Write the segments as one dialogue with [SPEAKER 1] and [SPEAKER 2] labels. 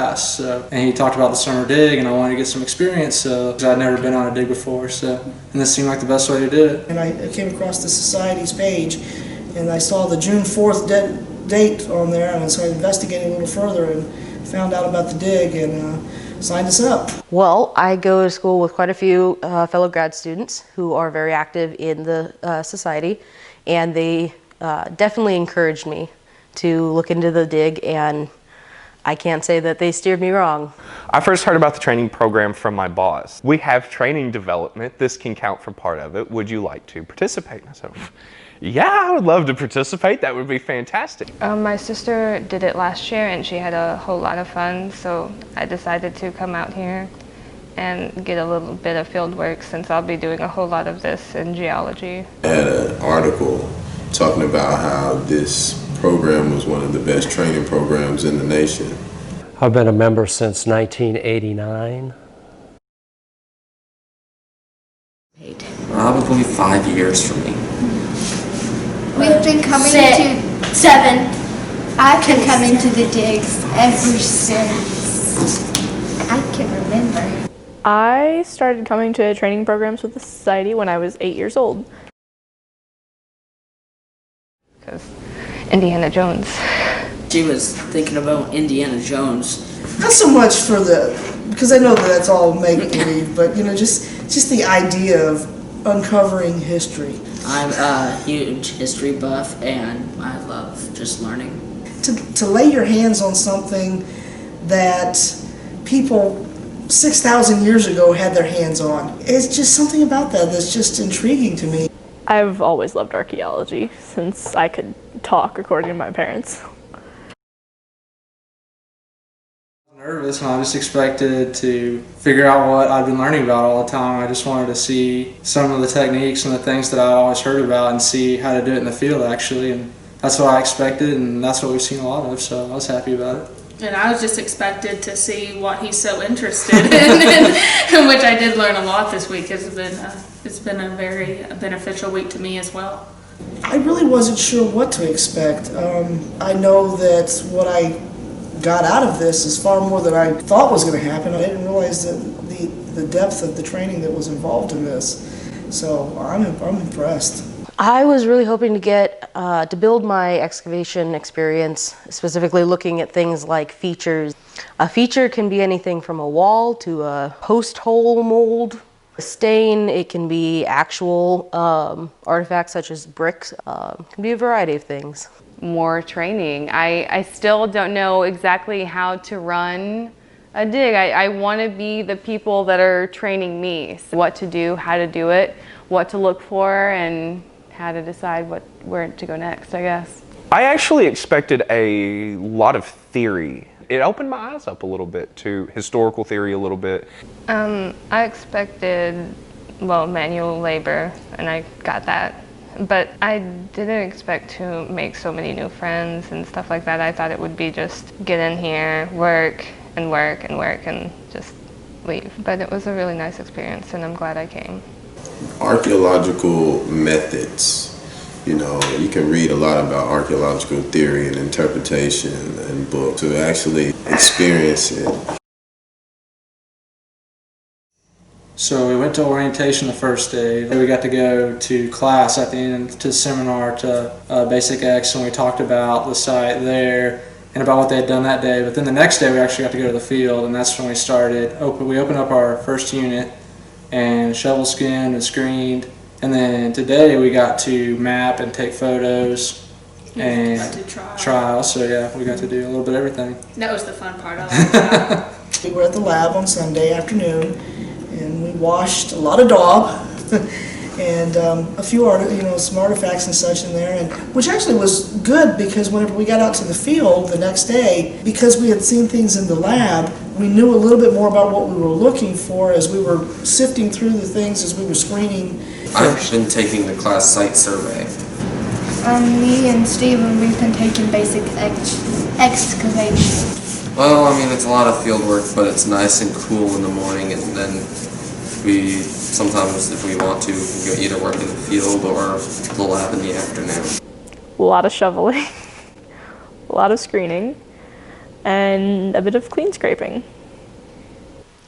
[SPEAKER 1] class. So, and he talked about the summer dig, and I wanted to get some experience, so I'd never been on a dig before. So, and this seemed like the best way to do it.
[SPEAKER 2] And I came across the Society's page, and I saw the June 4th date on there, and so I investigated a little further and found out about the dig and signed us up.
[SPEAKER 3] Well, I go to school with quite a few fellow grad students who are very active in the Society, and they definitely encouraged me to look into the dig, and I can't say that they steered me wrong.
[SPEAKER 4] I first heard about the training program from my boss. We have training development. This can count for part of it. Would you like to participate? So, yeah, I would love to participate. That would be fantastic.
[SPEAKER 5] My sister did it last year and she had a whole lot of fun, so I decided to come out here and get a little bit of field work since I'll be doing a whole lot of this in geology.
[SPEAKER 6] I had an article talking about how this program was one of the best training programs in the nation.
[SPEAKER 7] I've been a member since 1989.
[SPEAKER 8] Probably 5 years for me.
[SPEAKER 9] We've been coming to 7. I've been coming to the digs ever since I can remember.
[SPEAKER 10] I started coming to training programs with the Society when I was 8 years old.
[SPEAKER 5] Because Indiana Jones.
[SPEAKER 8] She was thinking about Indiana Jones.
[SPEAKER 2] Not so much for because I know that that's all make-believe, but you know, just the idea of uncovering history.
[SPEAKER 8] I'm a huge history buff and I love just learning.
[SPEAKER 2] To lay your hands on something that people 6,000 years ago had their hands on, it's just something about that that's just intriguing to me.
[SPEAKER 10] I've always loved archaeology since I could talk according to my parents.
[SPEAKER 1] Nervous, and I just expected to figure out what I've been learning about all the time. I just wanted to see some of the techniques and the things that I always heard about and see how to do it in the field actually, and that's what I expected, and that's what we've seen a lot of, so I was happy about it.
[SPEAKER 11] And I was just expected to see what he's so interested in, which I did learn a lot this week. It's been a very beneficial week to me as well.
[SPEAKER 2] I really wasn't sure what to expect. I know that what I got out of this is far more than I thought was going to happen. I didn't realize the depth of the training that was involved in this. So I'm impressed.
[SPEAKER 3] I was really hoping to get to build my excavation experience, specifically looking at things like features. A feature can be anything from a wall to a post hole mold, a stain. It can be actual artifacts such as bricks. It can be a variety of things.
[SPEAKER 5] More training. I still don't know exactly how to run a dig. I want to be the people that are training me. So what to do, how to do it, what to look for, and how to decide where to go next, I guess.
[SPEAKER 4] I actually expected a lot of theory. It opened my eyes up a little bit to historical theory a little bit.
[SPEAKER 5] I expected, well, manual labor, and I got that. But I didn't expect to make so many new friends and stuff like that. I thought it would be just get in here, work, and work, and work, and just leave. But it was a really nice experience, and I'm glad I came.
[SPEAKER 6] Archaeological methods. You know, you can read a lot about archaeological theory and interpretation in books. To actually experience it.
[SPEAKER 1] So we went to orientation the first day. Then we got to go to class at the end, to seminar, to Basic X, and we talked about the site there and about what they had done that day. But then the next day we actually got to go to the field, and that's when we started. We opened up our first unit and shovel skinned and screened. And then today we got to map and take photos and trial. So yeah, we got to do a little bit of everything.
[SPEAKER 11] That was the fun part. I liked that.
[SPEAKER 2] We were at the lab on Sunday afternoon, and we washed a lot of daub and a few some artifacts and such in there, and which actually was good because whenever we got out to the field the next day, because we had seen things in the lab, we knew a little bit more about what we were looking for as we were sifting through the things as we were screening.
[SPEAKER 8] I've been taking the class site survey.
[SPEAKER 9] Me and Steven, we've been taking basic excavation.
[SPEAKER 8] Well, I mean, it's a lot of field work, but it's nice and cool in the morning, and then we sometimes, if we want to, we can go either work in the field or the lab in the afternoon.
[SPEAKER 10] A lot of shoveling, a lot of screening, and a bit of clean scraping.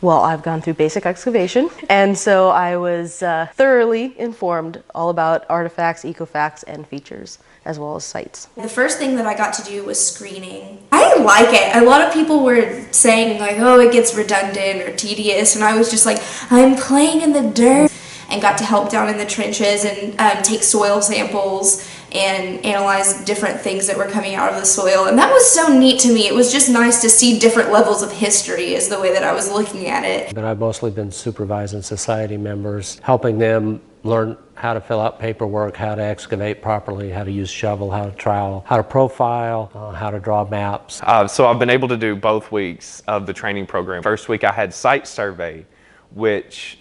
[SPEAKER 3] Well, I've gone through basic excavation, and so I was thoroughly informed all about artifacts, ecofacts, and features, as well as sites.
[SPEAKER 12] The first thing that I got to do was screening. I didn't like it. A lot of people were saying like, oh, it gets redundant or tedious, and I was just like, I'm playing in the dirt, and got to help down in the trenches and take soil samples and analyze different things that were coming out of the soil. And that was so neat to me. It was just nice to see different levels of history is the way that I was looking at it.
[SPEAKER 7] But I've mostly been supervising society members, helping them learn how to fill out paperwork, how to excavate properly, how to use shovel, how to trowel, how to profile, how to draw maps.
[SPEAKER 4] So I've been able to do both weeks of the training program. First week I had site survey, which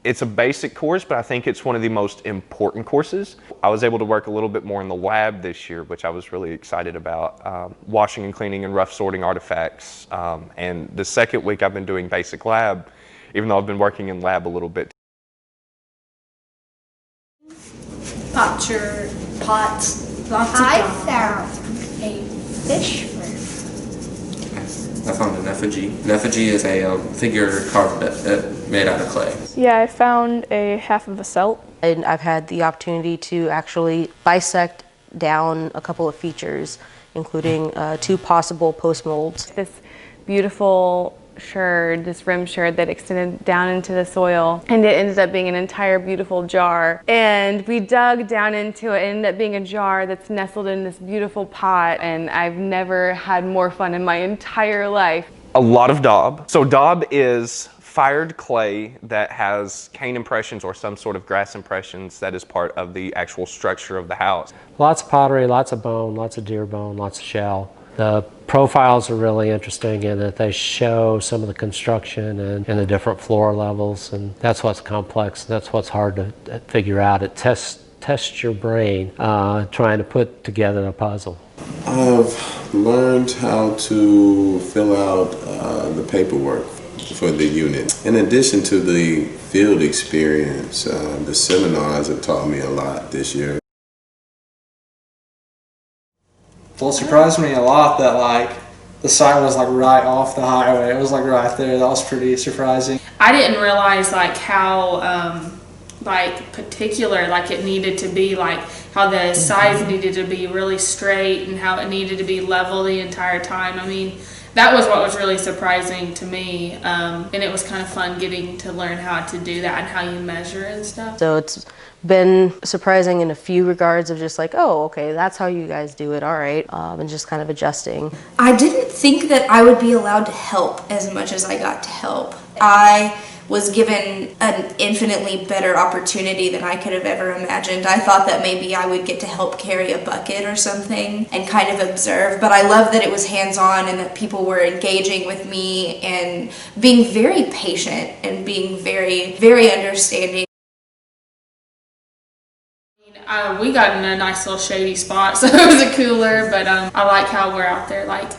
[SPEAKER 4] it's a basic course, but I think it's one of the most important courses. I was able to work a little bit more in the lab this year, which I was really excited about, washing and cleaning and rough sorting artifacts. And the second week I've been doing basic lab, even though I've been working in lab a little bit.
[SPEAKER 9] Potcher, pots, lots of I found a fish room.
[SPEAKER 8] I found an effigy. An effigy is a figure carved made out of clay.
[SPEAKER 10] Yeah, I found a half of a celt.
[SPEAKER 3] And I've had the opportunity to actually bisect down a couple of features, including 2 possible post molds.
[SPEAKER 5] This beautiful sherd, this rim sherd that extended down into the soil, and it ended up being an entire beautiful jar. And we dug down into it, it ended up being a jar that's nestled in this beautiful pot, and I've never had more fun in my entire life.
[SPEAKER 4] A lot of daub. So daub is fired clay that has cane impressions or some sort of grass impressions that is part of the actual structure of the house.
[SPEAKER 7] Lots of pottery, lots of bone, lots of deer bone, lots of shell. The profiles are really interesting in that they show some of the construction and the different floor levels, and that's what's complex, that's what's hard to figure out. It tests your brain trying to put together a puzzle.
[SPEAKER 6] I've learned how to fill out the paperwork for the unit. In addition to the field experience, the seminars have taught me a lot this year.
[SPEAKER 1] Well, it surprised me a lot that like the site was like right off the highway. It was like right there. That was pretty surprising.
[SPEAKER 11] I didn't realize like how like particular like it needed to be, like how the sides needed to be really straight and how it needed to be level the entire time. I mean, that was what was really surprising to me, and it was kind of fun getting to learn how to do that and how you measure and stuff.
[SPEAKER 3] So it's been surprising in a few regards of just like, oh, okay, that's how you guys do it, all right, and just kind of adjusting.
[SPEAKER 12] I didn't think that I would be allowed to help as much as I got to help. I was given an infinitely better opportunity than I could have ever imagined. I thought that maybe I would get to help carry a bucket or something and kind of observe, but I love that it was hands-on and that people were engaging with me and being very patient and being very, very understanding.
[SPEAKER 11] We got in a nice little shady spot, so it was a cooler, but I like how we're out there like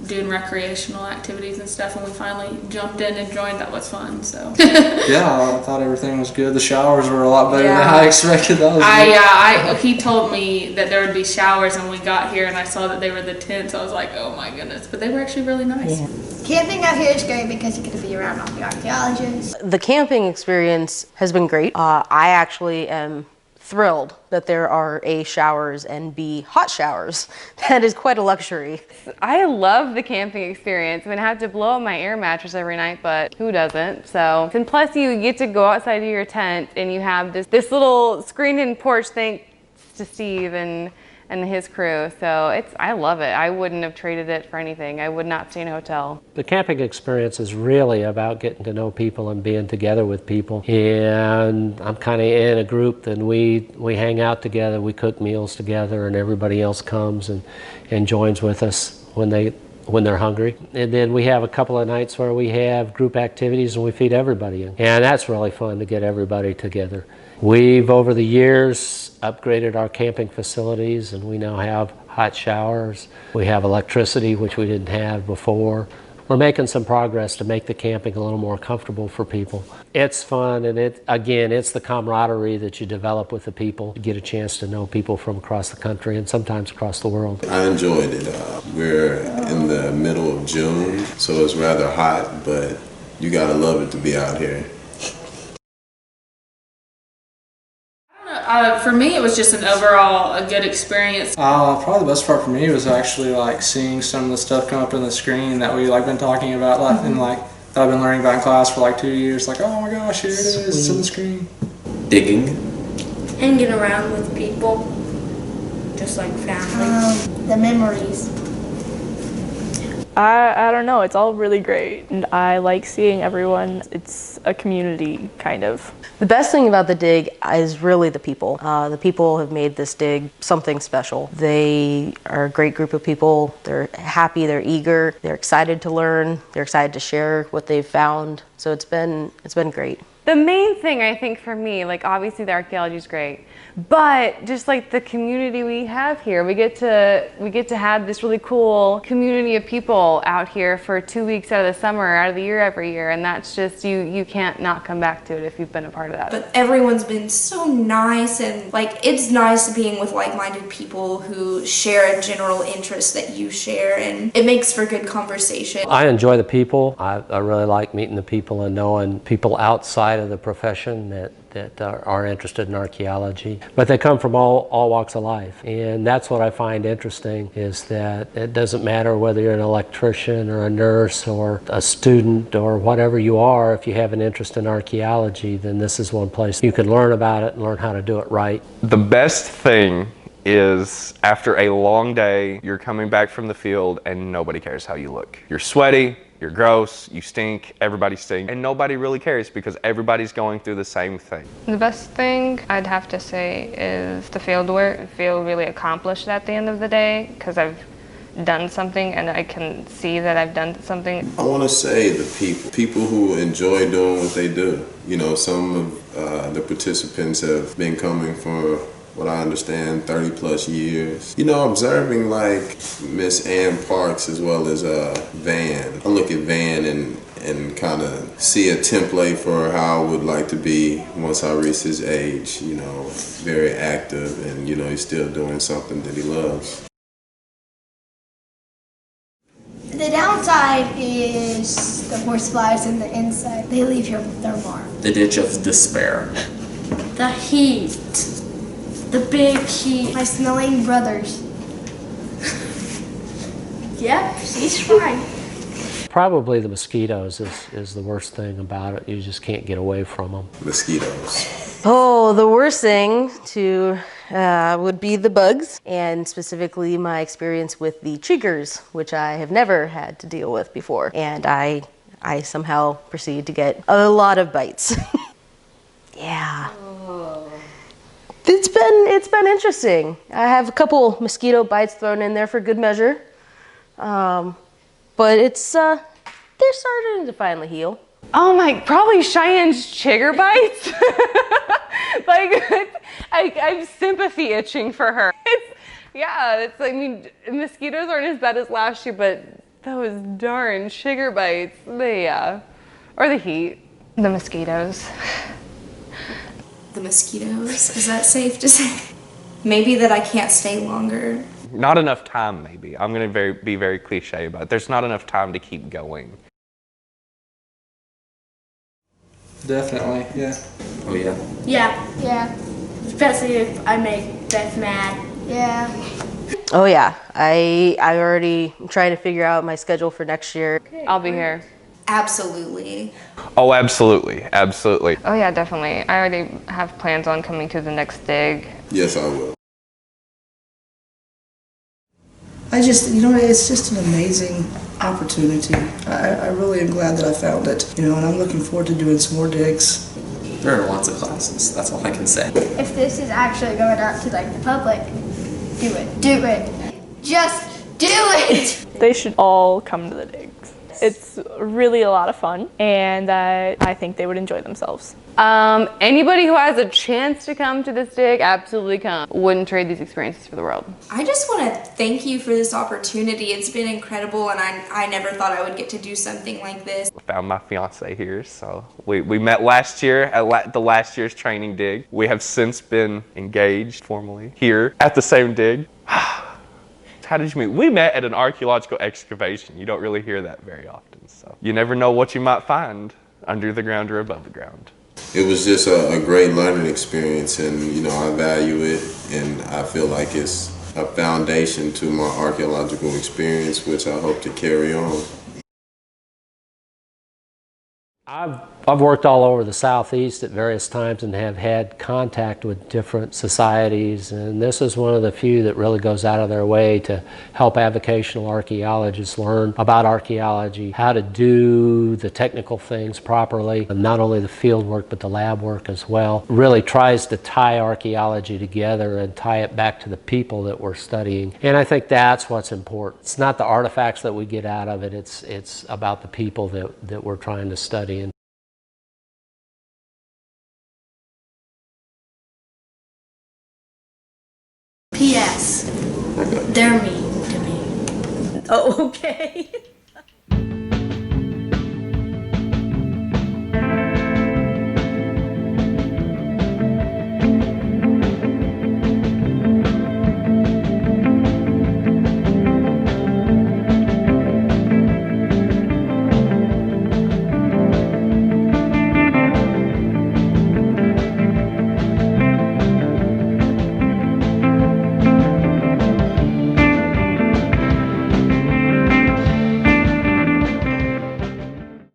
[SPEAKER 11] doing recreational activities and stuff, and we finally jumped in and joined. That was fun. So
[SPEAKER 1] yeah, I thought everything was good. The showers were a lot better than I expected. That was
[SPEAKER 11] he told me that there would be showers, and we got here and I saw that they were the tents. I was like, oh my goodness, but they were actually really nice.
[SPEAKER 9] Yeah. Camping out here is great because you get to be around all the archaeologists.
[SPEAKER 3] The camping experience has been great. I actually am thrilled that there are A, showers, and B, hot showers. That is quite a luxury.
[SPEAKER 5] I love the camping experience. I mean, I have to blow up my air mattress every night, but who doesn't? So, and plus you get to go outside of your tent and you have this little screened-in porch, thanks to Steve and his crew. So I love it. I wouldn't have traded it for anything. I would not stay in a hotel.
[SPEAKER 7] The camping experience is really about getting to know people and being together with people. And I'm kind of in a group, then we hang out together, we cook meals together, and everybody else comes and joins with us when they're hungry. And then we have a couple of nights where we have group activities and we feed everybody in. And that's really fun to get everybody together. We've, over the years, upgraded our camping facilities, and we now have hot showers. We have electricity, which we didn't have before. We're making some progress to make the camping a little more comfortable for people. It's fun, and it's the camaraderie that you develop with the people. You get a chance to know people from across the country and sometimes across the world.
[SPEAKER 6] I enjoyed it. We're in the middle of June, so it's rather hot, but you gotta love it to be out here.
[SPEAKER 11] For me, it was just an overall a good experience.
[SPEAKER 1] Probably the best part for me was actually like seeing some of the stuff come up on the screen that we been talking about, and that I've been learning about in class for 2 years. Like, oh my gosh, here it is, it's on the screen.
[SPEAKER 8] Digging.
[SPEAKER 9] Hanging around with people, just like family. The memories.
[SPEAKER 10] I don't know, it's all really great. And I like seeing everyone. It's a community, kind of.
[SPEAKER 3] The best thing about the dig is really the people. The people have made this dig something special. They are a great group of people. They're happy, they're eager, they're excited to learn, they're excited to share what they've found. So it's been great.
[SPEAKER 5] The main thing I think for me, obviously the archaeology is great, but just the community we have here, we get to have this really cool community of people out here for 2 weeks out of the summer, out of the year every year, and that's just you can't not come back to it if you've been a part of that.
[SPEAKER 12] But everyone's been so nice, and it's nice being with like-minded people who share a general interest that you share, and it makes for good conversation.
[SPEAKER 7] I enjoy the people. I really like meeting the people and knowing people outside of the profession that are interested in archaeology. But they come from all walks of life. And that's what I find interesting, is that it doesn't matter whether you're an electrician or a nurse or a student or whatever you are. If you have an interest in archaeology, then this is one place you can learn about it and learn how to do it right.
[SPEAKER 4] The best thing is after a long day, you're coming back from the field and nobody cares how you look. You're sweaty, you're gross, you stink, everybody stinks, and nobody really cares because everybody's going through the same thing.
[SPEAKER 5] The best thing I'd have to say is the field work. I feel really accomplished at the end of the day because I've done something and I can see that I've done something.
[SPEAKER 6] I want to say the people who enjoy doing what they do. Some of the participants have been coming for what I understand, 30 plus years. Observing Miss Ann Parks as well as Van. I look at Van and kind of see a template for how I would like to be once I reach his age. Very active, and he's still doing something that he loves.
[SPEAKER 9] The downside is the horse flies in the inside. They leave their mark.
[SPEAKER 8] The ditch of despair.
[SPEAKER 9] The heat. The big heat. My smelling brothers. Yep, she's fine.
[SPEAKER 7] Probably the mosquitoes is the worst thing about it. You just can't get away from them.
[SPEAKER 6] Mosquitoes.
[SPEAKER 3] Oh, the worst thing would be the bugs, and specifically my experience with the chiggers, which I have never had to deal with before. And I somehow proceed to get a lot of bites. Yeah. It's been interesting. I have a couple mosquito bites thrown in there for good measure, but they're starting to finally heal.
[SPEAKER 5] Oh my, probably Cheyenne's chigger bites. I'm sympathy itching for her. Mosquitoes aren't as bad as last year, but those darn chigger bites, or the heat. The mosquitoes.
[SPEAKER 12] The mosquitoes, is that safe to say? Maybe that I can't stay longer.
[SPEAKER 4] Not enough time, maybe. I'm going to be very cliche about it. There's not enough time to keep going.
[SPEAKER 1] Definitely, yeah.
[SPEAKER 8] Oh yeah.
[SPEAKER 9] Yeah. Especially if I make Beth mad. Yeah.
[SPEAKER 3] Oh yeah, I already am trying to figure out my schedule for next year.
[SPEAKER 5] I'll be here.
[SPEAKER 12] Absolutely.
[SPEAKER 4] Oh, absolutely, absolutely.
[SPEAKER 5] Oh yeah, definitely. I already have plans on coming to the next dig.
[SPEAKER 6] Yes, I will.
[SPEAKER 2] It's just an amazing opportunity. I really am glad that I found it, and I'm looking forward to doing some more digs.
[SPEAKER 8] There are lots of classes, that's all I can say.
[SPEAKER 9] If this is actually going out to the public, do it. Do it. Just do it!
[SPEAKER 10] They should all come to the digs. It's really a lot of fun, and I think they would enjoy themselves.
[SPEAKER 13] Anybody who has a chance to come to this dig, absolutely come. Wouldn't trade these experiences for the world.
[SPEAKER 12] I just want to thank you for this opportunity. It's been incredible, and I never thought I would get to do something like this.
[SPEAKER 4] I found my fiance here, so we met last year at the last year's training dig. We have since been engaged formally here at the same dig. How did you meet? We met at an archaeological excavation. You don't really hear that very often, so you never know what you might find under the ground or above the ground.
[SPEAKER 6] It was just a great learning experience, and I value it, and I feel like it's a foundation to my archaeological experience, which I hope to carry on.
[SPEAKER 7] I've worked all over the Southeast at various times and have had contact with different societies, and this is one of the few that really goes out of their way to help avocational archaeologists learn about archaeology, how to do the technical things properly, and not only the field work but the lab work as well. Really tries to tie archaeology together and tie it back to the people that we're studying, and I think that's what's important. It's not the artifacts that we get out of it, it's about the people that we're trying to study.
[SPEAKER 9] P.S. They're mean to me.
[SPEAKER 3] Oh, okay.